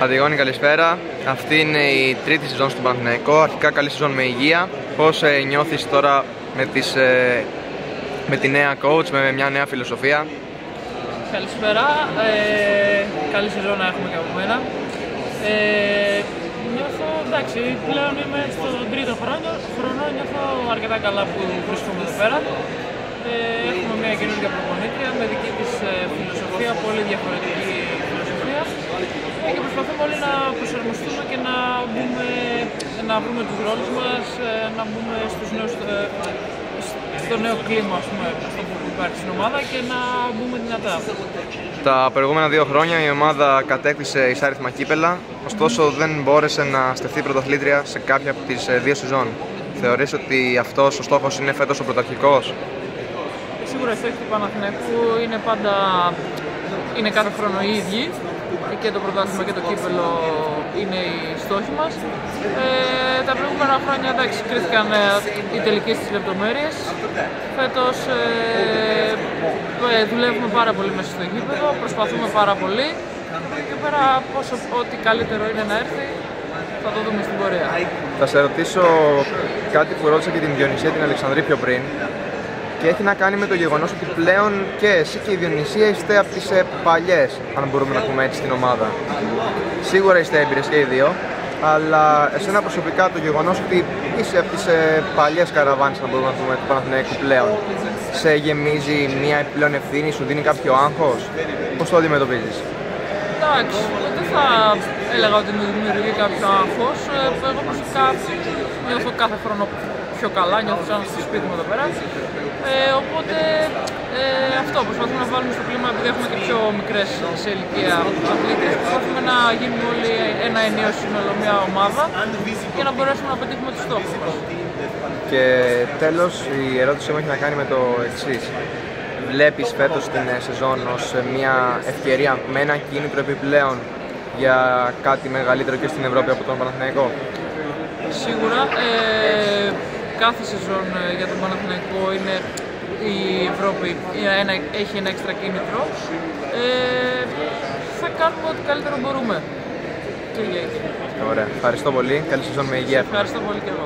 Αντιγόνη, καλησπέρα. Αυτή είναι η τρίτη σεζόν στον Παναθηναϊκό. Αρχικά καλή σεζόν με υγεία. Πώς νιώθεις τώρα με τη νέα coach, με μια νέα φιλοσοφία? Καλησπέρα. Καλή σεζόν να έχουμε και από μένα. Νιώθω εντάξει, πλέον είμαι στον τρίτο χρόνο, νιώθω αρκετά καλά που βρίσκομαι εδώ πέρα. Έχουμε μια καινούργια προπονήτρια με δική της φιλοσοφία, πολύ διαφορετική φιλοσοφία, και προσπαθούμε όλοι να προσαρμοστούμε και να βρούμε τους ρόλους μας, να μπούμε στο νέο κλίμα, ας πούμε, που υπάρχει στην ομάδα και να μπούμε δυνατά. Τα προηγούμενα 2 χρόνια η ομάδα κατέκτησε εισάριθμα κύπελα, ωστόσο δεν μπόρεσε να στεφθεί πρωταθλήτρια σε κάποια από τις 2 σεζόν. Θεωρείς ότι αυτός ο στόχος είναι φέτος ο πρωταρχικός? Σίγουρα οι στόχοι του Παναθηναϊκού είναι κάθε χρόνο οι ίδιοι, και το πρωτάθλημα και το κύπελο είναι οι στόχοι μας. Τα προηγούμενα χρόνια εντάξει, κρίθηκαν οι τελικές στις λεπτομέρειες. Φέτος δουλεύουμε πάρα πολύ μέσα στο γήπεδο, προσπαθούμε πάρα πολύ και πέρα ό,τι καλύτερο είναι να έρθει θα το δούμε στην πορεία. Θα σε ρωτήσω κάτι που ρώτησα και την Διονυσία την Αλεξανδρή πιο πριν, και έχει να κάνει με το γεγονός ότι πλέον και εσύ και η Διονυσία είστε από τις παλιές, αν μπορούμε να πούμε έτσι, στην ομάδα. Σίγουρα είστε έμπειρες και οι δύο, αλλά εσένα προσωπικά το γεγονός ότι είσαι από τις παλιές καραβάνες, αν μπορούμε να πούμε, του Παναθηναϊκού πλέον, σε γεμίζει μια επιπλέον ευθύνη, σου δίνει κάποιο άγχος? Πώς το αντιμετωπίζεις? Εντάξει, δεν θα έλεγα ότι μου δημιουργεί κάποιο άγχος. Εγώ προσωπικά νιώθω κάθε χρόνο πιο καλά, νιώθω σαν στο σπίτι μου εδώ πέρα. Οπότε αυτό προσπαθούμε να βάλουμε στο κλίμα, επειδή έχουμε και πιο μικρές σε ηλικία αθλήτες. Προσπαθούμε να γίνουμε όλοι ένα ενιαίο σύνολο, μια ομάδα, για να μπορέσουμε να πετύχουμε τους στόχους μας. Και τέλος, η ερώτησή μου έχει να κάνει με το εξής. Βλέπεις φέτος την σεζόν ως μια ευκαιρία με ένα κίνητρο επιπλέον για κάτι μεγαλύτερο και στην Ευρώπη από τον Παναθηναϊκό? Σίγουρα. Κάθε σεζόν για τον Παναθηναϊκό είναι η Ευρώπη έχει ένα έξτρα κίνητρο. Θα κάνουμε ό,τι καλύτερο μπορούμε. Και για εκεί. Ωραία. Ευχαριστώ πολύ. Καλή σεζόν με υγεία. Ευχαριστώ πολύ και εγώ.